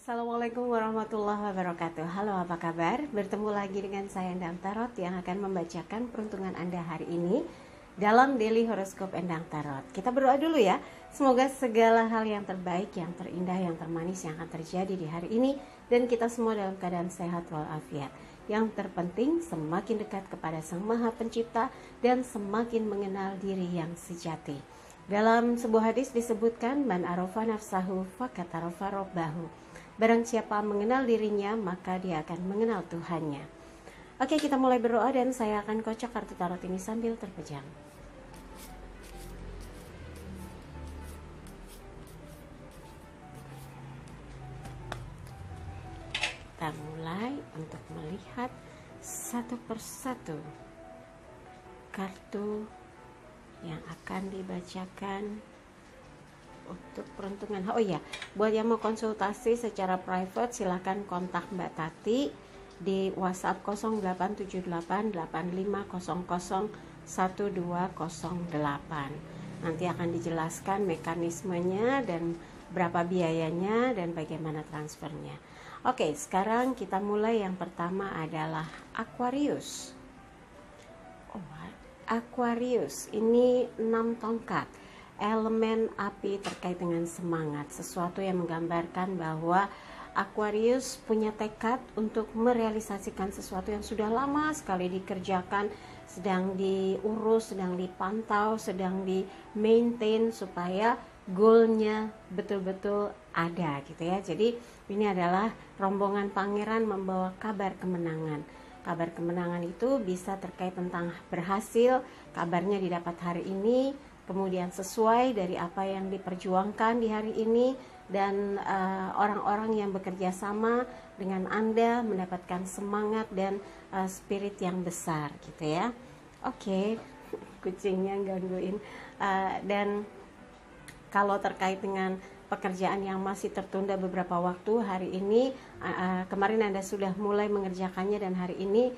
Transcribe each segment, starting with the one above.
Assalamualaikum warahmatullahi wabarakatuh. Halo, apa kabar? Bertemu lagi dengan saya Endang Tarot yang akan membacakan peruntungan Anda hari ini dalam Daily Horoscope Endang Tarot. Kita berdoa dulu ya. Semoga segala hal yang terbaik, yang terindah, yang termanis yang akan terjadi di hari ini dan kita semua dalam keadaan sehat walafiat. Yang terpenting semakin dekat kepada Sang Maha Pencipta dan semakin mengenal diri yang sejati. Dalam sebuah hadis disebutkan man arafa nafsahu faqad arafa rabbahu. Barang siapa mengenal dirinya, maka dia akan mengenal Tuhannya. Oke, kita mulai berdoa dan saya akan kocok kartu tarot ini sambil terpejam. Kita mulai untuk melihat satu persatu kartu yang akan dibacakan untuk peruntungan. Oh iya, buat yang mau konsultasi secara private silahkan kontak Mbak Tati di WhatsApp 087885001208. Nanti akan dijelaskan mekanismenya dan berapa biayanya dan bagaimana transfernya. Oke, sekarang kita mulai. Yang pertama adalah Aquarius. Aquarius ini 6 tongkat. Elemen api terkait dengan semangat, sesuatu yang menggambarkan bahwa Aquarius punya tekad untuk merealisasikan sesuatu yang sudah lama sekali dikerjakan, sedang diurus, sedang dipantau, sedang di maintain supaya goalnya betul-betul ada gitu ya. Jadi ini adalah rombongan pangeran membawa kabar kemenangan. Kabar kemenangan itu bisa terkait tentang berhasil, kabarnya didapat hari ini, kemudian sesuai dari apa yang diperjuangkan di hari ini, dan orang-orang yang bekerja sama dengan Anda mendapatkan semangat dan spirit yang besar gitu ya. Oke, kucingnya gangguin. Dan kalau terkait dengan pekerjaan yang masih tertunda beberapa waktu, hari ini kemarin Anda sudah mulai mengerjakannya dan hari ini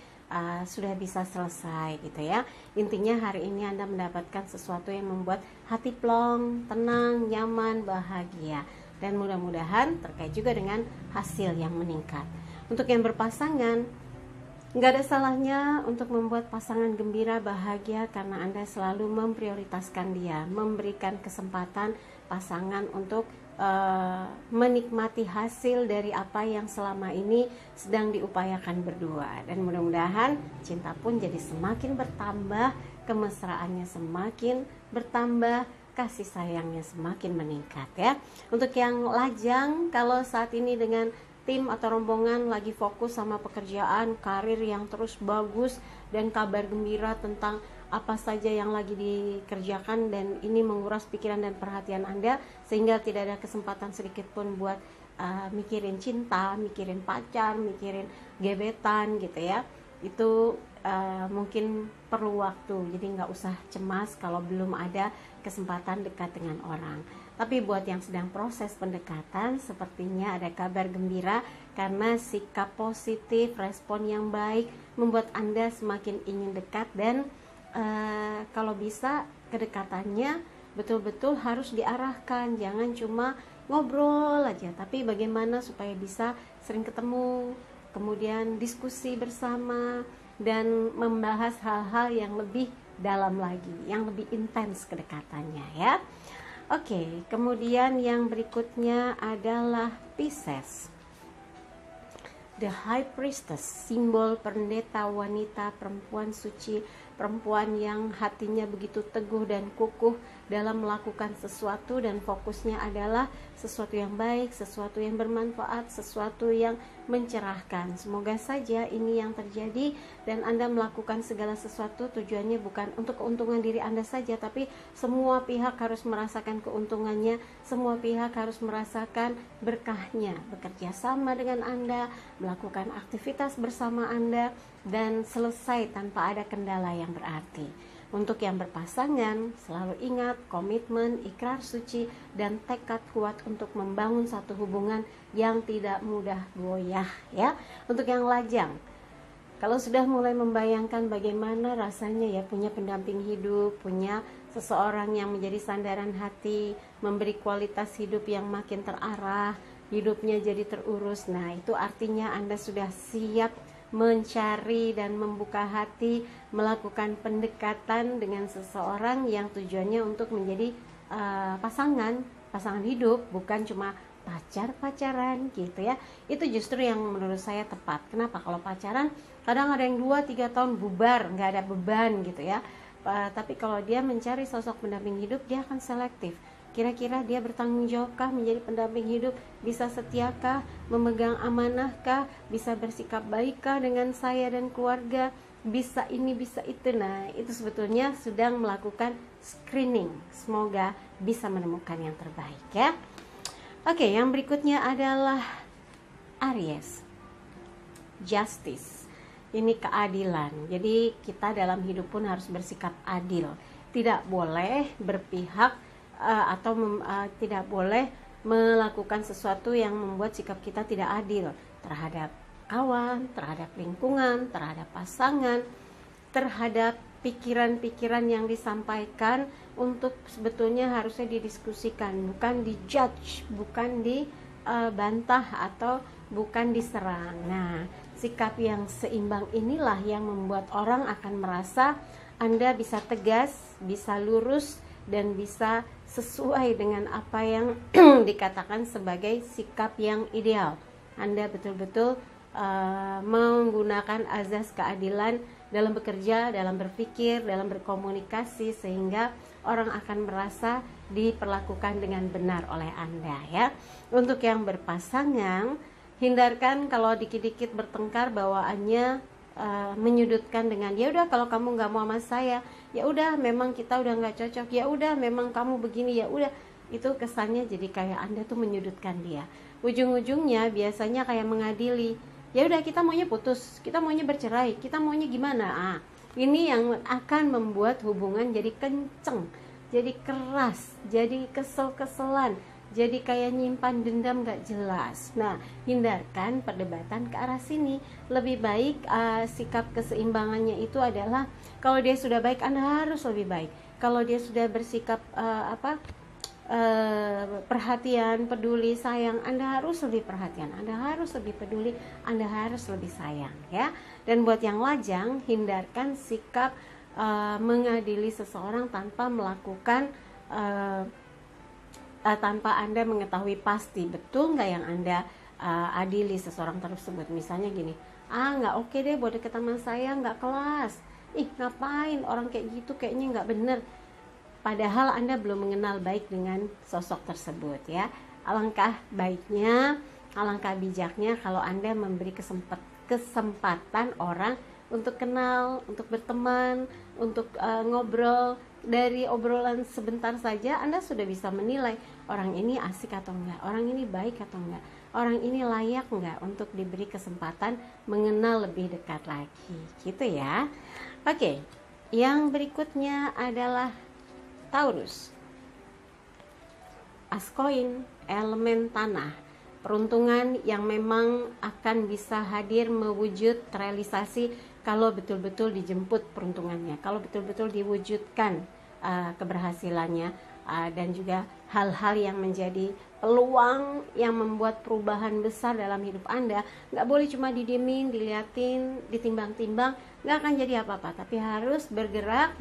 sudah bisa selesai gitu ya. Intinya hari ini Anda mendapatkan sesuatu yang membuat hati plong, tenang, nyaman, bahagia, dan mudah-mudahan terkait juga dengan hasil yang meningkat. Untuk yang berpasangan, nggak ada salahnya untuk membuat pasangan gembira, bahagia, karena Anda selalu memprioritaskan dia, memberikan kesempatan pasangan untuk menikmati hasil dari apa yang selama ini sedang diupayakan berdua, dan mudah-mudahan cinta pun jadi semakin bertambah, kemesraannya semakin bertambah, kasih sayangnya semakin meningkat ya. Untuk yang lajang, kalau saat ini dengan tim atau rombongan lagi fokus sama pekerjaan, karir yang terus bagus, dan kabar gembira tentang apa saja yang lagi dikerjakan, dan ini menguras pikiran dan perhatian Anda sehingga tidak ada kesempatan sedikit pun buat mikirin cinta, mikirin pacar, mikirin gebetan gitu ya. Itu mungkin perlu waktu, jadi nggak usah cemas kalau belum ada kesempatan dekat dengan orang. Tapi buat yang sedang proses pendekatan, sepertinya ada kabar gembira karena sikap positif, respon yang baik membuat Anda semakin ingin dekat, dan kalau bisa kedekatannya betul-betul harus diarahkan, jangan cuma ngobrol aja, tapi bagaimana supaya bisa sering ketemu, kemudian diskusi bersama dan membahas hal-hal yang lebih dalam lagi, yang lebih intens kedekatannya ya. Oke, kemudian yang berikutnya adalah Pisces. The High Priestess, simbol pendeta wanita, perempuan suci, perempuan yang hatinya begitu teguh dan kukuh dalam melakukan sesuatu, dan fokusnya adalah sesuatu yang baik, sesuatu yang bermanfaat, sesuatu yang mencerahkan. Semoga saja ini yang terjadi dan Anda melakukan segala sesuatu tujuannya bukan untuk keuntungan diri Anda saja, tapi semua pihak harus merasakan keuntungannya, semua pihak harus merasakan berkahnya, bekerja sama dengan Anda, melakukan aktivitas bersama Anda, dan selesai tanpa ada kendala yang berarti. Untuk yang berpasangan, selalu ingat komitmen, ikrar suci, dan tekad kuat untuk membangun satu hubungan yang tidak mudah goyah ya. Untuk yang lajang, kalau sudah mulai membayangkan bagaimana rasanya ya punya pendamping hidup, punya seseorang yang menjadi sandaran hati, memberi kualitas hidup yang makin terarah, hidupnya jadi terurus. Nah, itu artinya Anda sudah siap mencari dan membuka hati, melakukan pendekatan dengan seseorang yang tujuannya untuk menjadi pasangan hidup, bukan cuma pacaran gitu ya. Itu justru yang menurut saya tepat. Kenapa? Kalau pacaran kadang ada yang 2-3 tahun bubar, nggak ada beban gitu ya. Tapi kalau dia mencari sosok pendamping hidup, dia akan selektif. Kira-kira dia bertanggung jawabkah menjadi pendamping hidup, bisa setiakah, memegang amanahkah, bisa bersikap baikkah dengan saya dan keluarga, bisa ini bisa itu. Nah, itu sebetulnya sedang melakukan screening. Semoga bisa menemukan yang terbaik ya. Oke, yang berikutnya adalah Aries, justice. Ini keadilan. Jadi kita dalam hidup pun harus bersikap adil, tidak boleh berpihak tidak boleh melakukan sesuatu yang membuat sikap kita tidak adil terhadap kawan, terhadap lingkungan, terhadap pasangan, terhadap pikiran-pikiran yang disampaikan. Untuk sebetulnya harusnya didiskusikan, bukan dijudge, bukan dibantah atau bukan diserang. Nah, sikap yang seimbang inilah yang membuat orang akan merasa Anda bisa tegas, bisa lurus, dan bisa sesuai dengan apa yang dikatakan sebagai sikap yang ideal. Anda betul-betul menggunakan azas keadilan dalam bekerja, dalam berpikir, dalam berkomunikasi, sehingga orang akan merasa diperlakukan dengan benar oleh Anda ya. Untuk yang berpasangan, hindarkan kalau dikit-dikit bertengkar bawaannya menyudutkan dengan ya udah kalau kamu nggak mau sama saya, ya udah memang kita udah nggak cocok, ya udah memang kamu begini, ya udah. Itu kesannya jadi kayak Anda tuh menyudutkan dia. Ujung-ujungnya biasanya kayak mengadili, ya udah kita maunya putus, kita maunya bercerai, kita maunya gimana. Ini yang akan membuat hubungan jadi kenceng, jadi keras, jadi kesel-keselan, jadi kayak nyimpan dendam gak jelas. Nah, hindarkan perdebatan ke arah sini. Lebih baik sikap keseimbangannya itu adalah kalau dia sudah baik, Anda harus lebih baik. Kalau dia sudah bersikap perhatian, peduli, sayang, Anda harus lebih perhatian, Anda harus lebih peduli, Anda harus lebih sayang ya. Dan buat yang lajang, hindarkan sikap mengadili seseorang tanpa melakukan tanpa Anda mengetahui pasti betul nggak yang Anda adili seseorang tersebut. Misalnya gini, nggak oke deh buat deket sama saya, nggak kelas, ngapain orang kayak gitu, kayaknya nggak bener. Padahal Anda belum mengenal baik dengan sosok tersebut ya. Alangkah baiknya, alangkah bijaknya kalau Anda memberi kesempatan orang untuk kenal, untuk berteman, untuk ngobrol. Dari obrolan sebentar saja Anda sudah bisa menilai orang ini asik atau enggak, orang ini baik atau enggak, orang ini layak enggak untuk diberi kesempatan mengenal lebih dekat lagi gitu ya. Oke, yang berikutnya adalah Taurus, as koin, elemen tanah. Peruntungan yang memang akan bisa hadir, mewujud, terrealisasi kalau betul-betul dijemput peruntungannya, kalau betul-betul diwujudkan keberhasilannya, dan juga hal-hal yang menjadi peluang yang membuat perubahan besar dalam hidup Anda. Nggak boleh cuma didiemin, diliatin, ditimbang-timbang, nggak akan jadi apa-apa, tapi harus bergerak,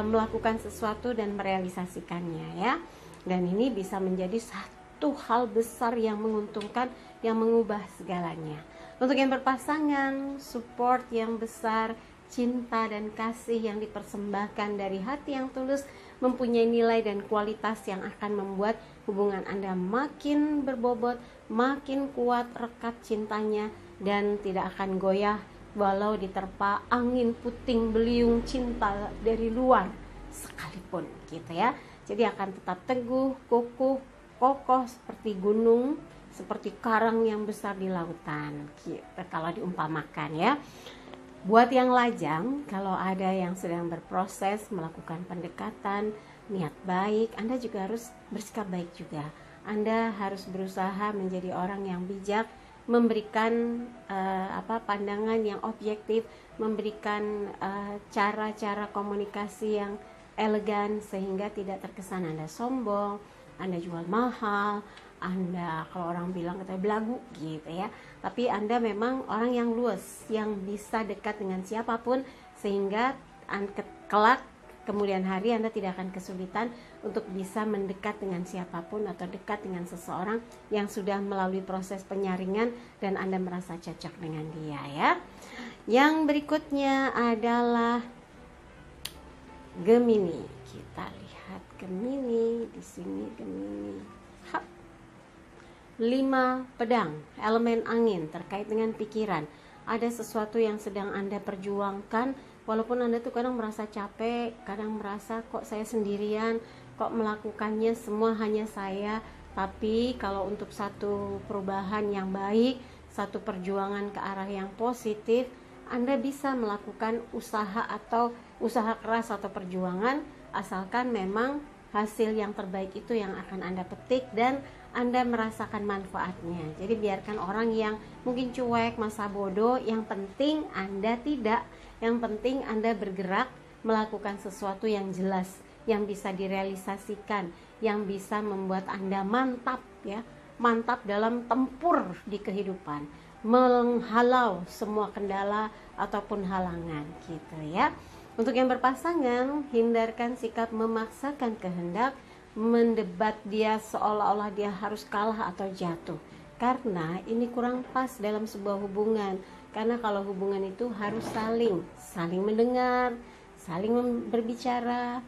melakukan sesuatu dan merealisasikannya ya. Dan ini bisa menjadi satu hal besar yang menguntungkan, yang mengubah segalanya. Untuk yang berpasangan, support yang besar, cinta dan kasih yang dipersembahkan dari hati yang tulus mempunyai nilai dan kualitas yang akan membuat hubungan Anda makin berbobot, makin kuat rekat cintanya, dan tidak akan goyah walau diterpa angin puting beliung cinta dari luar sekalipun gitu ya. Jadi akan tetap teguh, kokoh seperti gunung, seperti karang yang besar di lautan gitu, kalau diumpamakan ya. Buat yang lajang, kalau ada yang sedang berproses melakukan pendekatan, niat baik, Anda juga harus bersikap baik juga. Anda harus berusaha menjadi orang yang bijak, memberikan pandangan yang objektif, memberikan cara-cara komunikasi yang elegan sehingga tidak terkesan Anda sombong, Anda jual mahal, Anda, kalau orang bilang katanya belagu gitu ya, tapi Anda memang orang yang luas, yang bisa dekat dengan siapapun, sehingga kelak kemudian hari Anda tidak akan kesulitan untuk bisa mendekat dengan siapapun atau dekat dengan seseorang yang sudah melalui proses penyaringan dan Anda merasa cocok dengan dia ya. Yang berikutnya adalah Gemini. Kita lihat Gemini di sini. Gemini. 5 pedang, elemen angin, terkait dengan pikiran. Ada sesuatu yang sedang Anda perjuangkan, walaupun Anda tuh kadang merasa capek, kadang merasa kok saya sendirian, kok melakukannya semua hanya saya. Tapi kalau untuk satu perubahan yang baik, satu perjuangan ke arah yang positif, Anda bisa melakukan usaha keras atau perjuangan, asalkan memang hasil yang terbaik itu yang akan Anda petik dan Anda merasakan manfaatnya. Jadi biarkan orang yang mungkin cuek, masa bodoh, yang penting Anda tidak. Yang penting Anda bergerak, melakukan sesuatu yang jelas, yang bisa direalisasikan, yang bisa membuat Anda mantap ya, mantap dalam tempur di kehidupan, menghalau semua kendala ataupun halangan gitu ya. Untuk yang berpasangan, hindarkan sikap memaksakan kehendak, mendebat dia seolah-olah dia harus kalah atau jatuh, karena ini kurang pas dalam sebuah hubungan. Karena kalau hubungan itu harus saling mendengar, saling berbicara,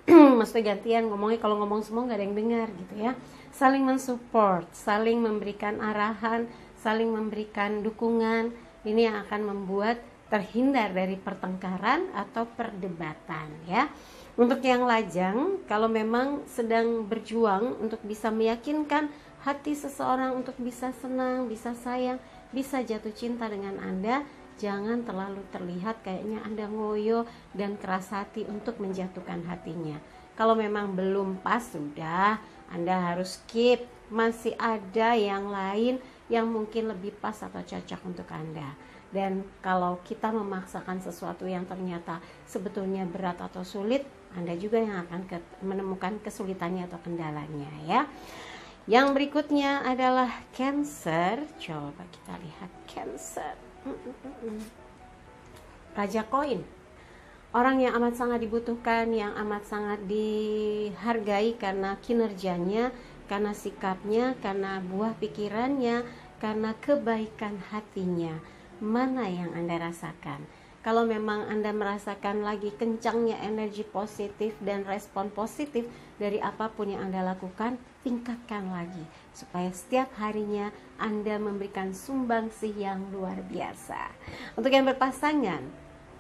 maksudnya gantian ngomongnya, kalau ngomong semua nggak ada yang dengar gitu ya. Saling mensupport, saling memberikan arahan, saling memberikan dukungan. Ini yang akan membuat terhindar dari pertengkaran atau perdebatan ya. Untuk yang lajang, kalau memang sedang berjuang untuk bisa meyakinkan hati seseorang untuk bisa senang, bisa sayang, bisa jatuh cinta dengan Anda, jangan terlalu terlihat kayaknya Anda ngoyo dan keras hati untuk menjatuhkan hatinya. Kalau memang belum pas, sudah Anda harus skip. Masih ada yang lain yang mungkin lebih pas atau cocok untuk Anda. Dan kalau kita memaksakan sesuatu yang ternyata sebetulnya berat atau sulit, Anda juga yang akan menemukan kesulitannya atau kendalanya ya. Yang berikutnya adalah Cancer. Coba kita lihat Cancer. Raja koin. Orang yang amat sangat dibutuhkan, yang amat sangat dihargai karena kinerjanya, karena sikapnya, karena buah pikirannya, karena kebaikan hatinya. Mana yang Anda rasakan? Kalau memang Anda merasakan lagi kencangnya energi positif dan respon positif dari apapun yang Anda lakukan, tingkatkan lagi supaya setiap harinya Anda memberikan sumbangsih yang luar biasa. Untuk yang berpasangan,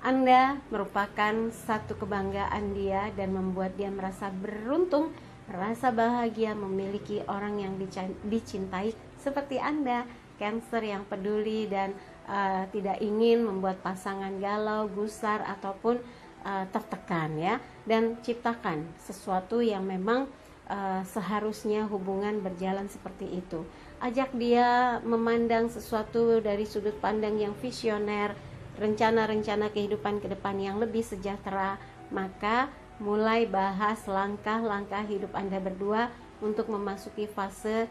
Anda merupakan satu kebanggaan dia dan membuat dia merasa beruntung, merasa bahagia memiliki orang yang dicintai seperti Anda, Cancer yang peduli dan tidak ingin membuat pasangan galau, gusar ataupun tertekan ya. Dan ciptakan sesuatu yang memang seharusnya hubungan berjalan seperti itu. Ajak dia memandang sesuatu dari sudut pandang yang visioner, rencana-rencana kehidupan ke depan yang lebih sejahtera. Maka mulai bahas langkah-langkah hidup Anda berdua untuk memasuki fase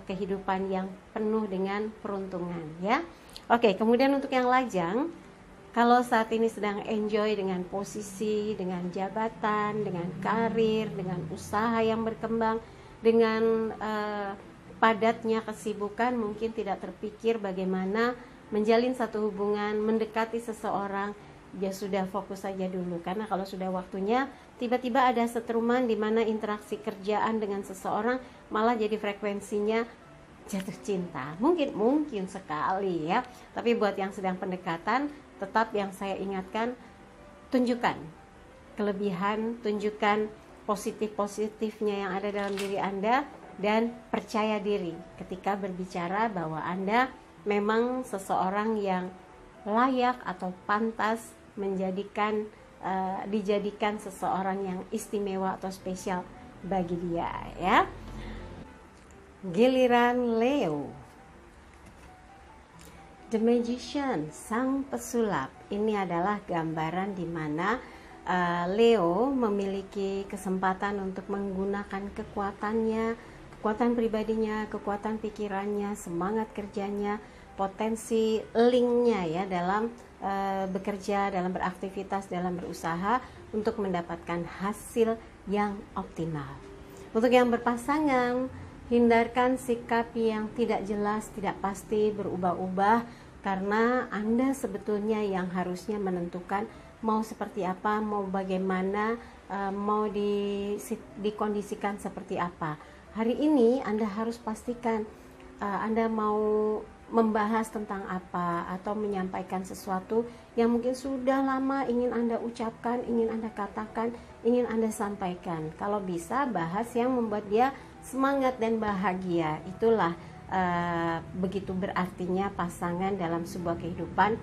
kehidupan yang penuh dengan peruntungan ya. Oke, kemudian untuk yang lajang, kalau saat ini sedang enjoy dengan posisi, dengan jabatan, dengan karir, dengan usaha yang berkembang, dengan padatnya kesibukan, mungkin tidak terpikir bagaimana menjalin satu hubungan, mendekati seseorang, dia sudah fokus saja dulu. Karena kalau sudah waktunya, tiba-tiba ada setruman di mana interaksi kerjaan dengan seseorang malah jadi frekuensinya jatuh cinta. Mungkin sekali ya. Tapi buat yang sedang pendekatan, tetap yang saya ingatkan, tunjukkan kelebihan, tunjukkan positif-positifnya yang ada dalam diri Anda, dan percaya diri ketika berbicara bahwa Anda memang seseorang yang layak atau pantas dijadikan seseorang yang istimewa atau spesial bagi dia ya. Giliran Leo. The Magician, sang pesulap. Ini adalah gambaran di mana Leo memiliki kesempatan untuk menggunakan kekuatannya, kekuatan pribadinya, kekuatan pikirannya, semangat kerjanya, potensi linknya ya dalam bekerja, dalam beraktivitas, dalam berusaha untuk mendapatkan hasil yang optimal. Untuk yang berpasangan, hindarkan sikap yang tidak jelas, tidak pasti, berubah-ubah, karena Anda sebetulnya yang harusnya menentukan mau seperti apa, mau bagaimana, mau dikondisikan seperti apa. Hari ini Anda harus pastikan Anda mau membahas tentang apa atau menyampaikan sesuatu yang mungkin sudah lama ingin Anda ucapkan, ingin Anda katakan, ingin Anda sampaikan. Kalau bisa bahas yang membuat dia semangat dan bahagia. Itulah begitu berartinya pasangan dalam sebuah kehidupan,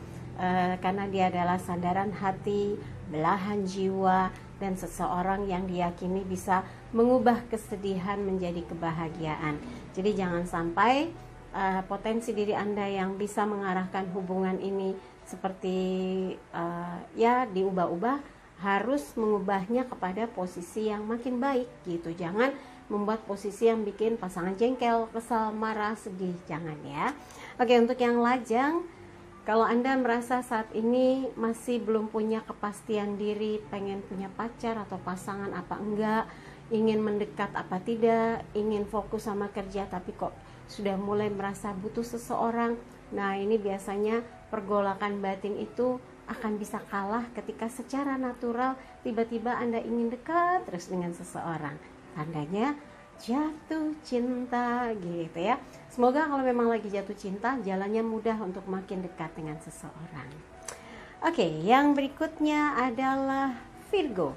karena dia adalah sandaran hati, belahan jiwa, dan seseorang yang diyakini bisa mengubah kesedihan menjadi kebahagiaan. Jadi jangan sampai potensi diri Anda yang bisa mengarahkan hubungan ini seperti ya diubah-ubah, harus mengubahnya kepada posisi yang makin baik gitu. Jangan membuat posisi yang bikin pasangan jengkel, kesal, marah, sedih, jangan ya. Oke, untuk yang lajang, kalau Anda merasa saat ini masih belum punya kepastian diri, pengen punya pacar atau pasangan apa enggak, ingin mendekat apa tidak, ingin fokus sama kerja tapi kok sudah mulai merasa butuh seseorang. Nah, ini biasanya pergolakan batin itu akan bisa kalah ketika secara natural tiba-tiba Anda ingin dekat terus dengan seseorang. Tandanya jatuh cinta gitu ya. Semoga kalau memang lagi jatuh cinta, jalannya mudah untuk makin dekat dengan seseorang. Oke, yang berikutnya adalah Virgo.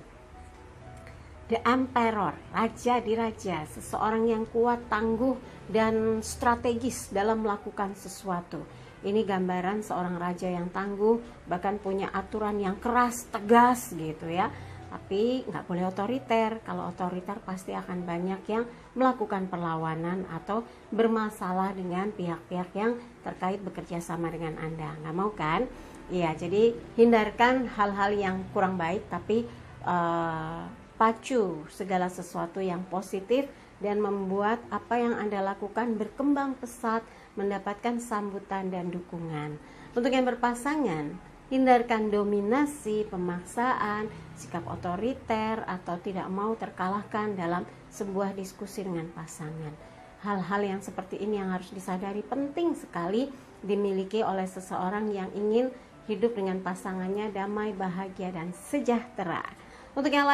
The Emperor, raja di raja, seseorang yang kuat, tangguh, dan strategis dalam melakukan sesuatu. Ini gambaran seorang raja yang tangguh, bahkan punya aturan yang keras, tegas gitu ya. Tapi nggak boleh otoriter. Kalau otoriter pasti akan banyak yang melakukan perlawanan atau bermasalah dengan pihak-pihak yang terkait bekerja sama dengan Anda. Nggak mau kan? Iya, jadi hindarkan hal-hal yang kurang baik, tapi pacu segala sesuatu yang positif dan membuat apa yang Anda lakukan berkembang pesat, mendapatkan sambutan dan dukungan. Untuk yang berpasangan, hindarkan dominasi, pemaksaan, sikap otoriter, atau tidak mau terkalahkan dalam sebuah diskusi dengan pasangan. Hal-hal yang seperti ini yang harus disadari penting sekali dimiliki oleh seseorang yang ingin hidup dengan pasangannya damai, bahagia, dan sejahtera. Untuk yang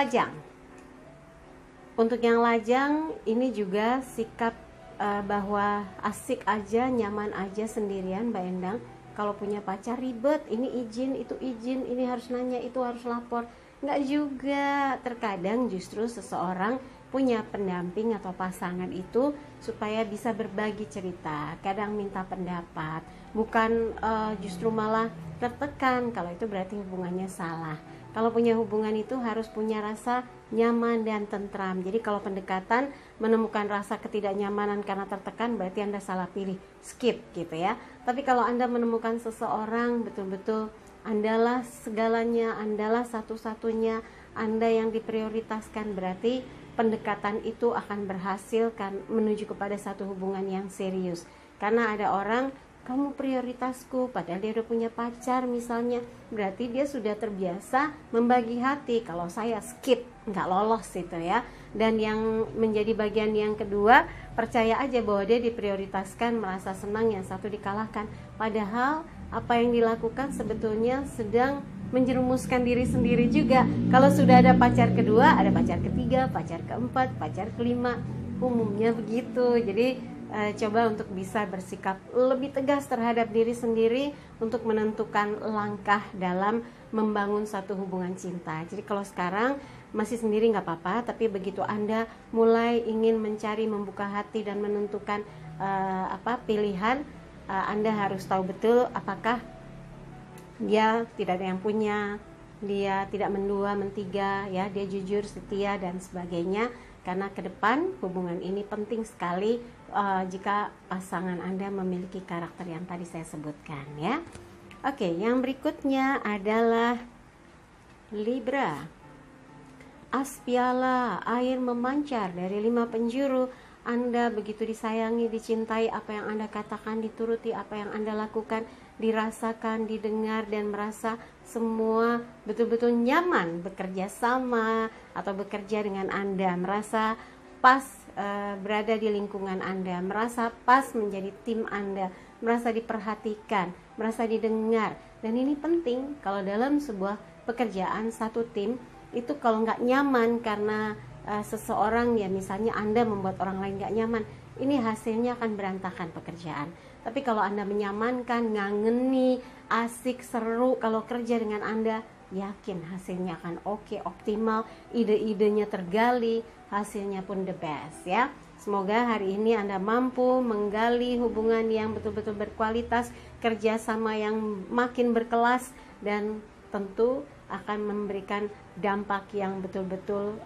lajang, ini juga sikap bahwa asik aja, nyaman aja sendirian, Mbak Endang. Kalau punya pacar ribet, ini izin, itu izin, ini harus nanya, itu harus lapor. Nggak juga, terkadang justru seseorang punya pendamping atau pasangan itu supaya bisa berbagi cerita, kadang minta pendapat, bukan justru malah tertekan. Kalau itu berarti hubungannya salah. Kalau punya hubungan itu harus punya rasa nyaman dan tentram. Jadi kalau pendekatan menemukan rasa ketidaknyamanan karena tertekan, berarti Anda salah pilih, skip gitu ya. Tapi kalau Anda menemukan seseorang betul-betul Andalah segalanya, Andalah satu-satunya, Anda yang diprioritaskan, berarti pendekatan itu akan berhasil kan menuju kepada satu hubungan yang serius. Karena ada orang, kamu prioritasku, padahal dia udah punya pacar misalnya, berarti dia sudah terbiasa membagi hati. Kalau saya skip, nggak lolos itu ya. Dan yang menjadi bagian yang kedua, percaya aja bahwa dia diprioritaskan, merasa senang, yang satu dikalahkan. Padahal apa yang dilakukan sebetulnya sedang menjerumuskan diri sendiri juga. Kalau sudah ada pacar kedua, ada pacar ketiga, pacar keempat, pacar kelima, umumnya begitu. Jadi coba untuk bisa bersikap lebih tegas terhadap diri sendiri untuk menentukan langkah dalam membangun satu hubungan cinta. Jadi kalau sekarang masih sendiri nggak apa-apa, tapi begitu Anda mulai ingin mencari, membuka hati dan menentukan pilihan, Anda harus tahu betul apakah dia tidak ada yang punya, dia tidak mendua, mentiga, ya, dia jujur, setia dan sebagainya. Karena ke depan hubungan ini penting sekali jika pasangan Anda memiliki karakter yang tadi saya sebutkan ya. Oke, yang berikutnya adalah Libra. As piala, air memancar dari 5 penjuru, Anda begitu disayangi, dicintai, apa yang Anda katakan dituruti, apa yang Anda lakukan dirasakan, didengar, dan merasa semua betul-betul nyaman bekerja sama atau bekerja dengan Anda, merasa pas berada di lingkungan Anda, merasa pas menjadi tim Anda, merasa diperhatikan, merasa didengar. Dan ini penting kalau dalam sebuah pekerjaan satu tim itu, kalau nggak nyaman karena seseorang, ya misalnya Anda membuat orang lain nggak nyaman, ini hasilnya akan berantakan pekerjaan. Tapi kalau Anda menyamankan, ngangeni, asik, seru kalau kerja dengan Anda, yakin hasilnya akan oke, optimal, ide-idenya tergali, hasilnya pun the best ya. Semoga hari ini Anda mampu menggali hubungan yang betul-betul berkualitas, kerjasama yang makin berkelas, dan tentu akan memberikan dampak yang betul-betul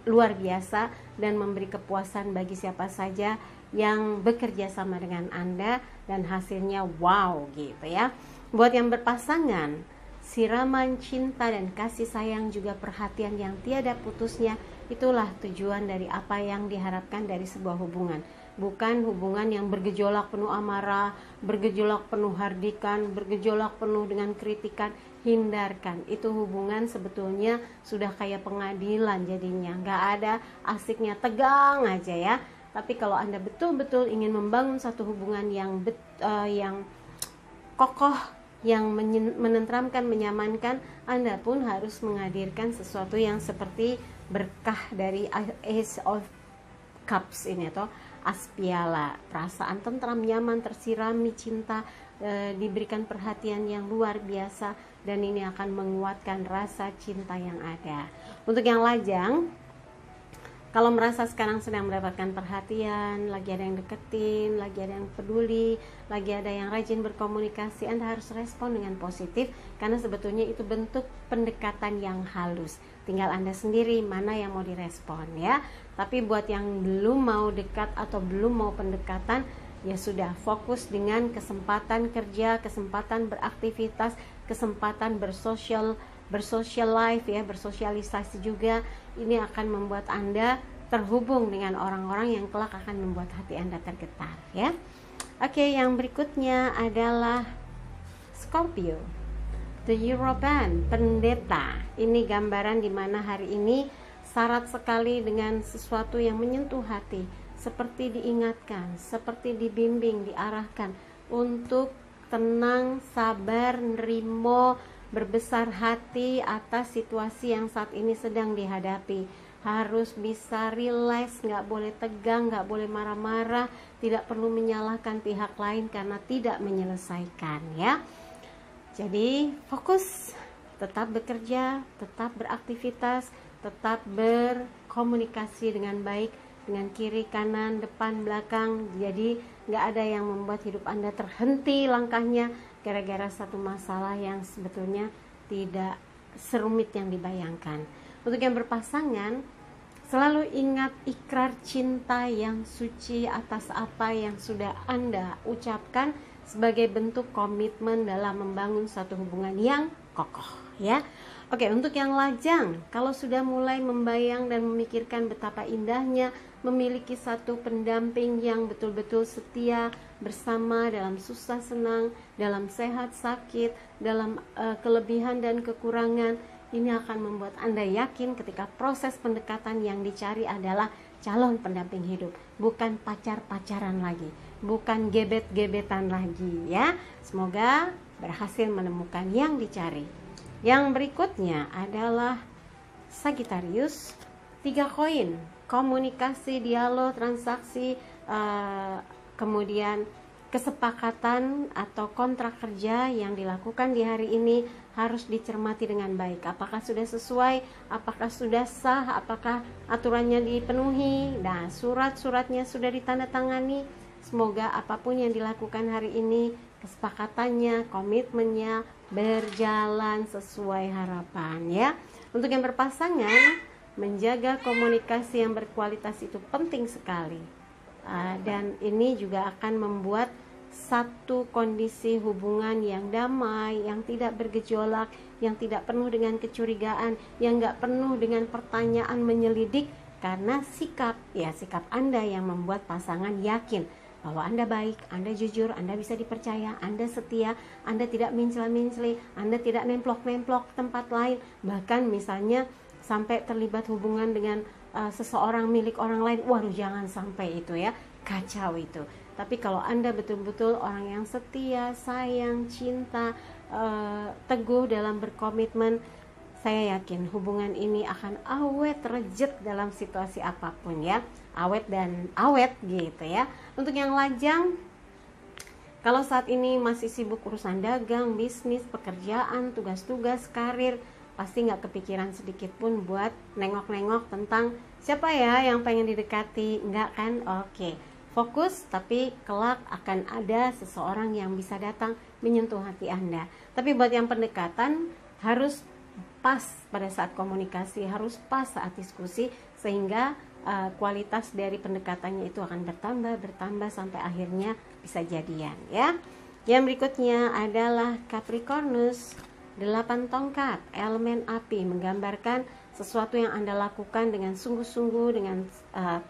luar biasa dan memberi kepuasan bagi siapa saja yang bekerja sama dengan Anda, dan hasilnya wow gitu ya. Buat yang berpasangan, siraman cinta dan kasih sayang juga perhatian yang tiada putusnya, itulah tujuan dari apa yang diharapkan dari sebuah hubungan. Bukan hubungan yang bergejolak penuh amarah, bergejolak penuh hardikan, bergejolak penuh dengan kritikan. Hindarkan. Itu hubungan sebetulnya sudah kayak pengadilan jadinya, nggak ada asiknya, tegang aja ya. Tapi kalau Anda betul-betul ingin membangun satu hubungan yang kokoh, yang menenteramkan, menyamankan, Anda pun harus menghadirkan sesuatu yang seperti berkah dari Ace of Cups ini atau as piala, perasaan tentram, nyaman, tersirami cinta, diberikan perhatian yang luar biasa, dan ini akan menguatkan rasa cinta yang ada. Untuk yang lajang, kalau merasa sekarang sedang mendapatkan perhatian, lagi ada yang deketin, lagi ada yang peduli, lagi ada yang rajin berkomunikasi, Anda harus respon dengan positif, karena sebetulnya itu bentuk pendekatan yang halus. Tinggal Anda sendiri mana yang mau direspon ya. Tapi buat yang belum mau dekat atau belum mau pendekatan, ya sudah, fokus dengan kesempatan kerja, kesempatan beraktivitas, kesempatan bersosial life ya, bersosialisasi juga. Ini akan membuat Anda terhubung dengan orang-orang yang kelak akan membuat hati Anda tergetar ya. Oke, yang berikutnya adalah Scorpio, The European, pendeta. Ini gambaran di mana hari ini syarat sekali dengan sesuatu yang menyentuh hati, seperti diingatkan, seperti dibimbing, diarahkan untuk tenang, sabar, nerimo, berbesar hati atas situasi yang saat ini sedang dihadapi. Harus bisa relax, nggak boleh tegang, nggak boleh marah-marah, tidak perlu menyalahkan pihak lain karena tidak menyelesaikan ya. Jadi fokus, tetap bekerja, tetap beraktivitas, tetap berkomunikasi dengan baik, dengan kiri, kanan, depan, belakang. Jadi nggak ada yang membuat hidup Anda terhenti langkahnya gara-gara satu masalah yang sebetulnya tidak serumit yang dibayangkan. Untuk yang berpasangan, selalu ingat ikrar cinta yang suci atas apa yang sudah Anda ucapkan sebagai bentuk komitmen dalam membangun satu hubungan yang kokoh ya. Oke, untuk yang lajang, kalau sudah mulai membayang dan memikirkan betapa indahnya memiliki satu pendamping yang betul-betul setia bersama dalam susah senang, dalam sehat sakit, dalam kelebihan dan kekurangan, ini akan membuat Anda yakin ketika proses pendekatan yang dicari adalah calon pendamping hidup, bukan pacar-pacaran lagi, bukan gebet-gebetan lagi ya. Semoga berhasil menemukan yang dicari. Yang berikutnya adalah Sagittarius, 3 koin, komunikasi, dialog, transaksi, kemudian kesepakatan atau kontrak kerja yang dilakukan di hari ini harus dicermati dengan baik. Apakah sudah sesuai, apakah sudah sah, apakah aturannya dipenuhi, nah surat-suratnya sudah ditandatangani. Semoga apapun yang dilakukan hari ini, kesepakatannya, komitmennya berjalan sesuai harapan ya. Untuk yang berpasangan, menjaga komunikasi yang berkualitas itu penting sekali, dan ini juga akan membuat satu kondisi hubungan yang damai, yang tidak bergejolak, yang tidak penuh dengan kecurigaan, yang gak penuh dengan pertanyaan menyelidik, karena sikap Anda yang membuat pasangan yakin bahwa Anda baik, Anda jujur, Anda bisa dipercaya, Anda setia, Anda tidak mencela-mencela, Anda tidak nemplok-nemplok tempat lain, bahkan misalnya sampai terlibat hubungan dengan seseorang milik orang lain. Waduh, jangan sampai itu ya, kacau itu. Tapi kalau Anda betul-betul orang yang setia, sayang, cinta, teguh dalam berkomitmen, saya yakin hubungan ini akan awet rejet dalam situasi apapun ya, awet dan awet gitu ya. Untuk yang lajang, kalau saat ini masih sibuk urusan dagang, bisnis, pekerjaan, tugas-tugas, karir, pasti nggak kepikiran sedikit pun buat nengok-nengok tentang siapa ya yang pengen didekati, nggak kan? Oke, fokus, tapi kelak akan ada seseorang yang bisa datang menyentuh hati Anda. Tapi buat yang pendekatan, harus pas pada saat komunikasi, harus pas saat diskusi, sehingga kualitas dari pendekatannya itu akan bertambah sampai akhirnya bisa jadian ya. Yang berikutnya adalah Capricornus, 8 tongkat, elemen api, menggambarkan sesuatu yang Anda lakukan dengan sungguh-sungguh, dengan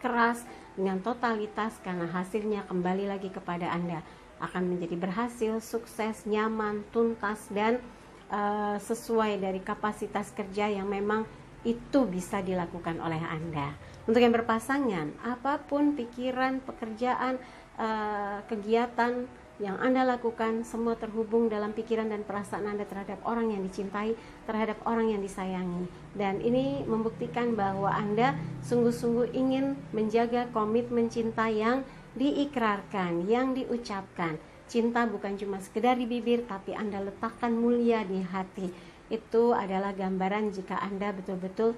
keras, dengan totalitas, karena hasilnya kembali lagi kepada Anda, akan menjadi berhasil, sukses, nyaman, tuntas, dan sesuai dari kapasitas kerja yang memang itu bisa dilakukan oleh Anda. Untuk yang berpasangan, apapun pikiran, pekerjaan, kegiatan yang Anda lakukan, semua terhubung dalam pikiran dan perasaan Anda terhadap orang yang dicintai, terhadap orang yang disayangi. Dan ini membuktikan bahwa Anda sungguh-sungguh ingin menjaga komitmen cinta yang diikrarkan, yang diucapkan. Cinta bukan cuma sekedar di bibir, tapi Anda letakkan mulia di hati. Itu adalah gambaran jika Anda betul-betul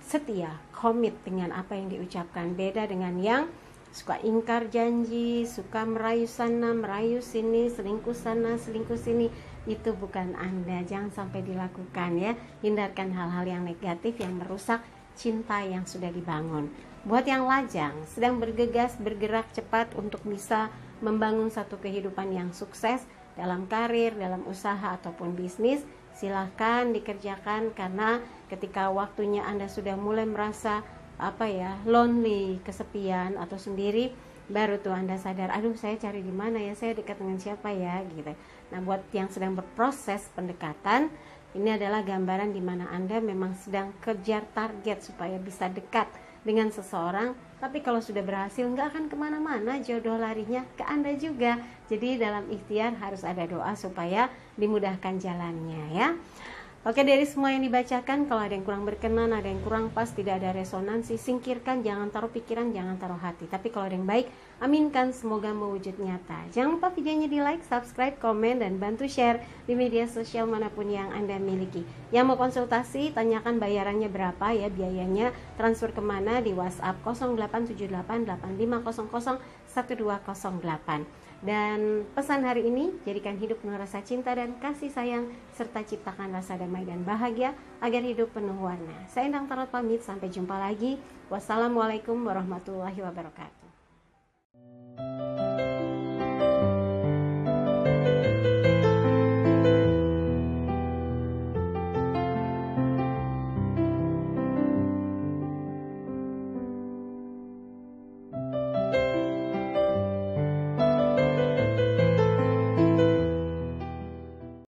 setia, komit dengan apa yang diucapkan. Beda dengan yang suka ingkar janji, suka merayu sana, merayu sini, selingkuh sana, selingkuh sini. Itu bukan Anda, jangan sampai dilakukan ya. Hindarkan hal-hal yang negatif yang merusak cinta yang sudah dibangun. Buat yang lajang, sedang bergegas, bergerak cepat untuk bisa membangun satu kehidupan yang sukses dalam karir, dalam usaha ataupun bisnis, silahkan dikerjakan, karena ketika waktunya Anda sudah mulai merasa lonely, kesepian atau sendiri, baru tuh Anda sadar, aduh saya cari di mana ya, saya dekat dengan siapa ya gitu. Nah, buat yang sedang berproses pendekatan, ini adalah gambaran di mana Anda memang sedang kejar target supaya bisa dekat dengan seseorang. Tapi kalau sudah berhasil, nggak akan kemana-mana, jodoh larinya ke Anda juga. Jadi dalam ikhtiar harus ada doa supaya dimudahkan jalannya ya. Oke, dari semua yang dibacakan, kalau ada yang kurang berkenan, ada yang kurang pas, tidak ada resonansi, singkirkan, jangan taruh pikiran, jangan taruh hati. Tapi kalau ada yang baik, aminkan, semoga mewujud nyata. Jangan lupa videonya di like, subscribe, komen, dan bantu share di media sosial manapun yang Anda miliki. Yang mau konsultasi, tanyakan bayarannya berapa ya, biayanya, transfer kemana, di WhatsApp 087885001208. Dan pesan hari ini, jadikan hidup penuh rasa cinta dan kasih sayang, serta ciptakan rasa damai dan bahagia agar hidup penuh warna. Saya Endang Tarot pamit, sampai jumpa lagi. Wassalamualaikum warahmatullahi wabarakatuh.